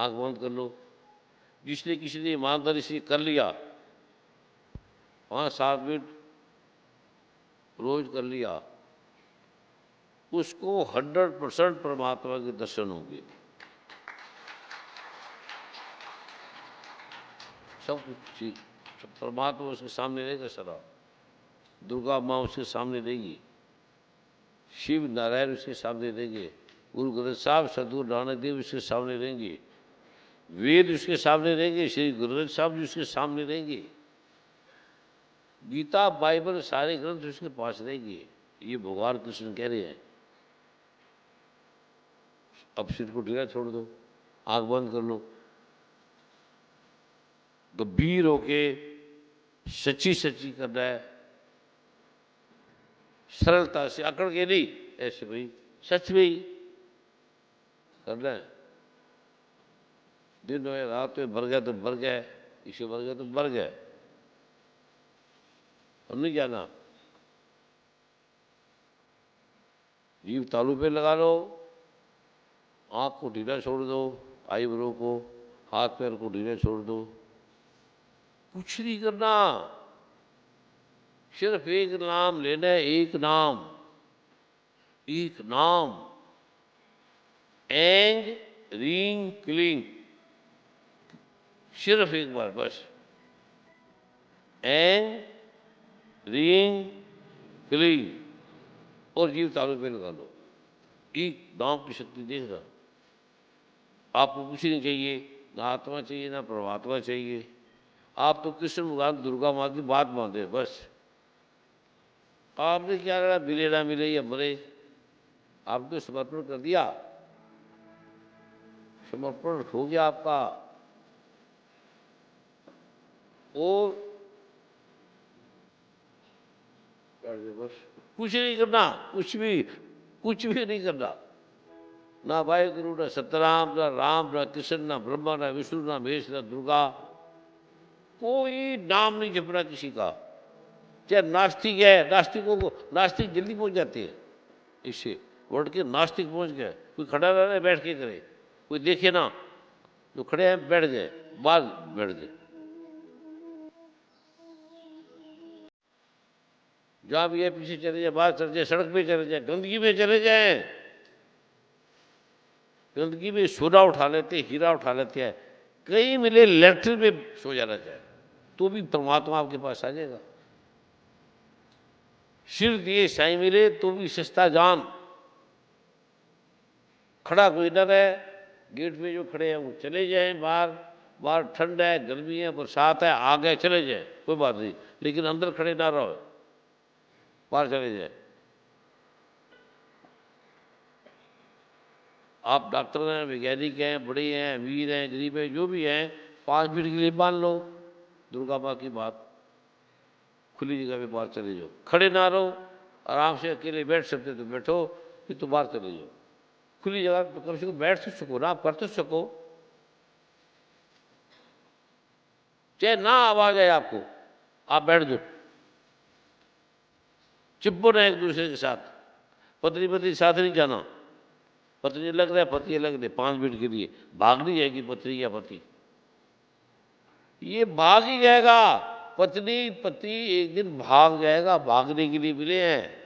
आंख बंद कर लो। जिसने किसी ने ईमानदारी से कर लिया, 5-7 मिनट रोज कर लिया, उसको 100% परमात्मा के दर्शन होंगे। सब ठीक, परमात्मा उसके सामने रहेगा सदा। दुर्गा माँ उसके सामने रहेगी, शिव नारायण उसके सामने रहेंगे, गुरु ग्रंथ साहब सदगुरु नानक देव उसके सामने रहेंगे, वेद उसके सामने रहेंगे, श्री गुरु ग्रंथ साहब जी उसके सामने रहेंगे, गीता बाइबल सारे ग्रंथ उसके पास रहेंगे। ये भगवान कृष्ण कह रहे हैं। अब सिर को ढीला छोड़ दो, आंख बंद कर लो, गंभीर होके सच्ची सच्ची करना है, सरलता से, अकड़ के नहीं, ऐसे भाई सच में ही करना है। दिन में रात में भर गया तो भर गया, इसे भर गया तो भर गया, और नहीं जाना। जीव तालू पे लगा लो, आंख को ढीला छोड़ दो, आईब्रो को, हाथ पैर को ढीला छोड़ दो, कुछ नहीं करना, सिर्फ एक नाम लेना है, एक नाम, एक नाम, एंग रींग क्लींग, सिर्फ एक बार बस, एंग रींग क्लींग, और जीव तालु पे लगा लो। एक नाम की शक्ति देख रहा। आपको कुछ नहीं चाहिए, ना आत्मा चाहिए ना परमात्मा चाहिए, आप तो कृष्ण भगवान दुर्गा माँ की बात मानते हैं बस। आपने क्या लड़ा, मिले ना मिले या मरे, आपने समर्पण कर दिया, समर्पण हो गया आपका। और बस कुछ नहीं करना, कुछ भी नहीं करना, ना वाहेगुरु, ना सतराम, ना राम, ना कृष्ण, ना ब्रह्मा, ना विष्णु, ना महेश, ना दुर्गा, कोई नाम नहीं जपना किसी का। चाहे नास्तिक है, नास्तिकों को, नास्तिक जल्दी पहुंच जाते हैं इससे, वर्ड के नास्तिक पहुंच गए। कोई खड़ा रहे बैठ के करे, कोई देखे ना, जो खड़े हैं बैठ गए, बाद बैठ गए। जहां भी है पीछे चले जाए, बाहर चले जाए, सड़क पे चले जाए, गंदगी में चले जाए, गंदगी में सोना उठा लेते, हीरा उठा लेते हैं, कहीं मिले लेटर में सो जाना चाहे तो भी परमात्मा आपके पास आ जाएगा। सिर दिए साई मिले तो भी सस्ता जान, खड़ा कोई न रहे, गेट पे जो खड़े हैं वो चले जाएं बाहर, बाहर ठंड है, गर्मी है, बरसात है, आ गए चले जाए, कोई बात नहीं, लेकिन अंदर खड़े ना रहो, बाहर चले जाए। आप डॉक्टर हैं, वैज्ञानिक हैं, बड़े हैं, अमीर हैं, गरीब हैं, जो भी हैं, 5 मिनट के लिए मान लो दुर्गा माँ की बात, खुली जगह पे बाहर चले जाओ, खड़े ना रहो, आराम से अकेले बैठ सकते तो बैठो, फिर तो बाहर चले जाओ, खुली जगह पे कम से कम बैठ तो सको ना, आप कर तो सको, चाहे ना आवाज आए आपको, आप बैठ जाओ, चिपको ना एक दूसरे के साथ, पत्नी पत्नी साथ नहीं जाना, पत्नी अलग रहे पति अलग रहे, 5 मिनट के लिए भाग नहीं जाएगी पत्नी या पति, ये भाग ही जाएगा, पत्नी पति एक दिन भाग जाएगा, भागने के लिए मिले हैं,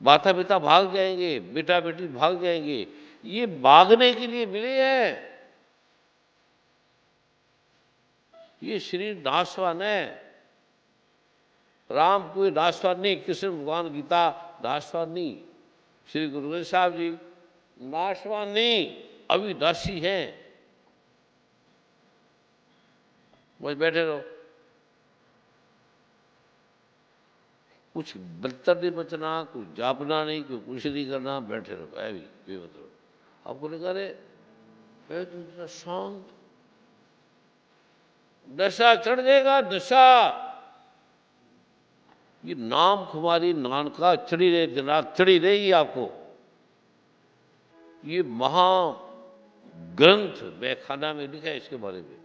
माता पिता भाग जाएंगे, बेटा बेटी भाग जाएंगे, ये भागने के लिए मिले हैं। ये शरीर नाशवान है, राम कोई नाशवान नहीं, कृष्ण भगवान गीता नाशवान नहीं, श्री गुरु ग्रंथ साहब जी नाशवान नहीं, अविनाशी हैं। बस बैठे रहो, कुछ बदतर नहीं बचना, कुछ जापना नहीं, कुछ नहीं करना, बैठे रहो, ऐ भी बेमतलब। आपको लगा रहे इतना शांत, नशा चढ़ जाएगा, नशा, ये नाम खुमारी नान का चढ़ी रहे, दिनात चढ़ी रहेगी आपको। ये महाग्रंथ मैखाना में लिखा है इसके बारे में,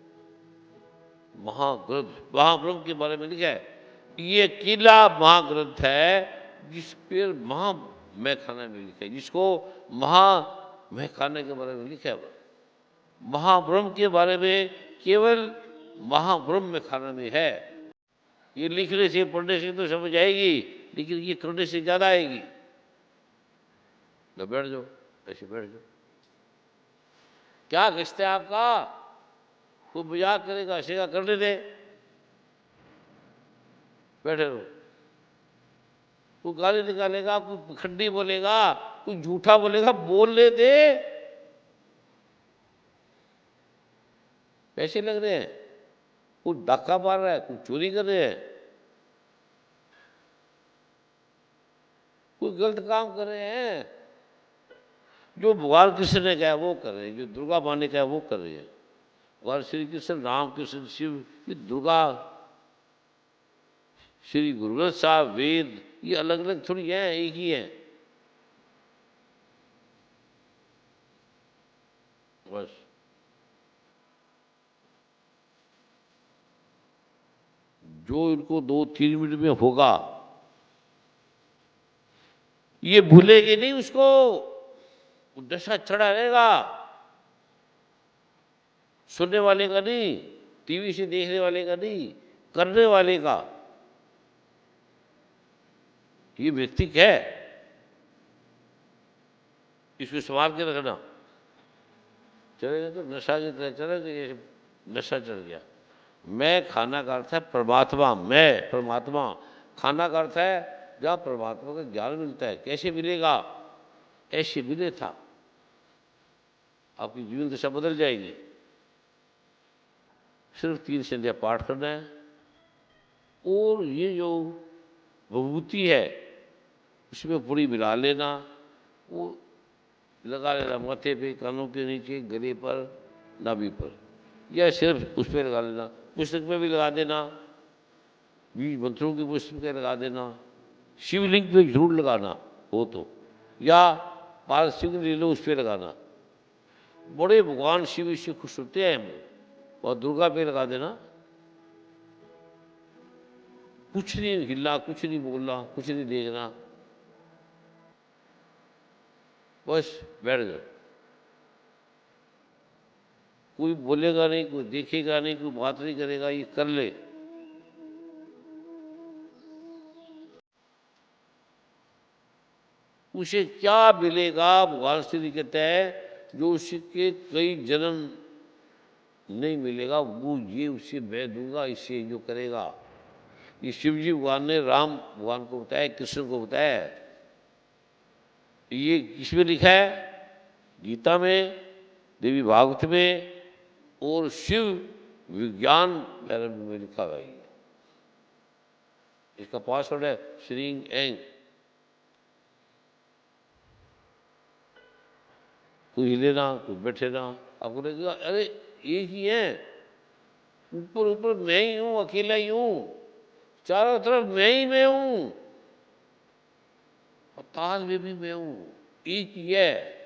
महाग्रंथ महाब्रह्म के बारे में लिखा है, ये अकेला महाग्रंथ है जिस पर महा मैखाना में लिखा है, जिसको महा मैखाने के बारे में लिखा है। महाब्रह्म के बारे में केवल महाब्रह्म में खाना में है। ये लिखने से पढ़ने से तो समझ आएगी, लेकिन ये करने से ज्यादा आएगी। तो बैठ जाओ, ऐसे बैठ जाओ। क्या रिश्ता है आपका? कोई मजाक करेगा, हंसेगा, करने दे, बैठे रहो। कोई गाली निकालेगा, कोई खंडी बोलेगा, कोई झूठा बोलेगा, बोलने दे। पैसे लग रहे हैं, कोई डाका मार रहा है, कोई चोरी कर रहे हैं, कोई गलत काम कर रहे हैं। जो भगवान कृष्ण ने कहा वो कर रहे हैं, जो दुर्गा माँ ने कहा वो कर रहे हैं। भगवान श्री कृष्ण, राम कृष्ण, शिव, ये दुर्गा, श्री गुरु ग्रंथ साहब, वेद, ये अलग अलग थोड़ी हैं, एक ही हैं बस। जो इनको 2-3 मिनट में होगा, ये भूलेंगे नहीं उसको, वो दशा चढ़ा रहेगा। सुनने वाले का नहीं, टीवी से देखने वाले का नहीं, करने वाले का। ये व्यक्ति क्या है, इसको संभाल के रखना। चलेगा तो नशा की तरह चलेगा, ये नशा चढ़ गया। मैं खाना का अर्थ है परमात्मा, मैं परमात्मा। खाना का अर्थ है जहाँ परमात्मा का ज्ञान मिलता है। कैसे मिलेगा? ऐसे मिले था, आपकी जीवन दशा बदल जाएगी। सिर्फ 3 संध्या पाठ करना है, और ये जो विभूति है उसमें पूरी मिला लेना, वो लगा लेना माथे पे, कानों के नीचे, गले पर, नाभि पर, या सिर्फ उस पर लगा लेना। पुस्तक में भी लगा देना, 20 मंत्रों की पुस्तक में लगा देना, शिवलिंग पे जरूर लगाना हो तो, या पारसिंह ले लो उस पर लगाना। बड़े भगवान शिव इससे खुश होते हैं। और दुर्गा पे लगा देना। कुछ नहीं हिलना, कुछ नहीं बोलना, कुछ नहीं देखना, बस बैठ जाओ। कोई बोलेगा नहीं, कोई देखेगा नहीं, कोई बात नहीं करेगा, ये कर ले। उसे क्या मिलेगा? भगवान श्री कहते हैं जो उसके कई जन्म नहीं मिलेगा, वो ये उसे मैं दूंगा, इससे जो करेगा। ये शिव जी भगवान ने राम भगवान को बताया, कृष्ण को बताया। ये किसमें लिखा है? गीता में, देवी भागवत में, और शिव विज्ञान में लिखा हुआ है। इसका पासवर्ड है श्रींग एंग। कोई हिले ना, कोई बैठे ना, आपको लगेगा अरे एक ही है, ऊपर ऊपर मैं ही हूं, अकेला ही हूं, चारों तरफ मैं ही मैं हूं, और ताल में भी मैं हूं, एक ही है।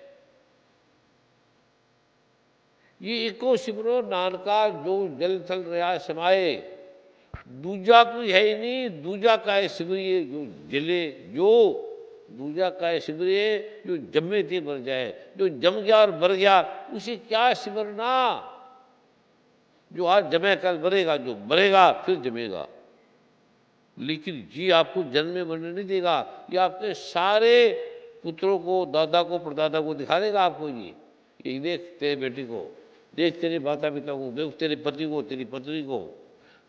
ये एको सिमरो नानका जो जल थल रहा समाये, दूजा कोई है ही नहीं, दूजा का है सिमरिए जो जले, जो दूजा का है सिमरिए जो जमे थे मर जाए। जो जम गया और मर गया उसे क्या सिमरना? जो आज जमे कल मरेगा, जो मरेगा फिर जमेगा। लेकिन जी आपको जन्म में मरने नहीं देगा। ये आपके सारे पुत्रों को, दादा को, परदादा को दिखा देगा आपको। ये देख तेरे बेटी को, देख तेरे माता पिता को, देख तेरे पति को, तेरी पत्नी को,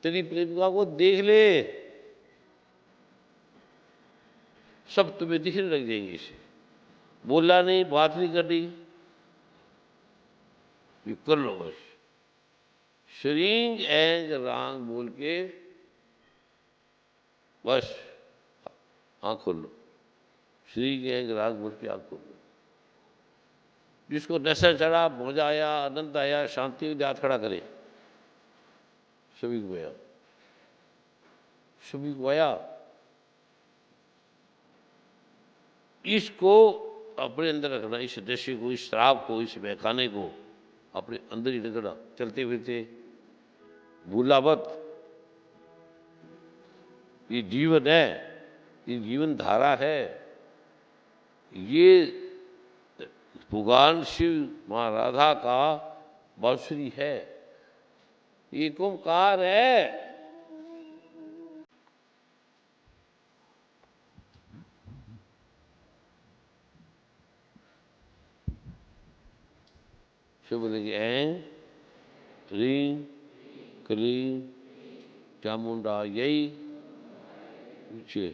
तेरी प्रेमिका को, देख ले, सब तुम्हें दिखने लग जाएंगे। इसे बोलना नहीं, बात नहीं करनी, ये कर लो बस। श्रींग एंग रांग बोल के बस आँख खोल लो। श्रींग एंग रांग बोल के आँख खोल लो। जिसको नशा चढ़ा, मजा आया, आनंद आया, शांति हुई, हाथ खड़ा करे। सभी को आया, सभी को आया। इसको अपने अंदर रखना, इस दृश्य को, इस शराब को, इस बहकाने को अपने अंदर ही रखना। चलते फिरते भूला मत। ये जीवन है, ये जीवन धारा है। ये भगवान शिव माँ राधा का बांसुरी है, एक ओंकार है। फिर बोलेंगे ऐं ह्रीं क्लीं चामुंडा यही ऊंचे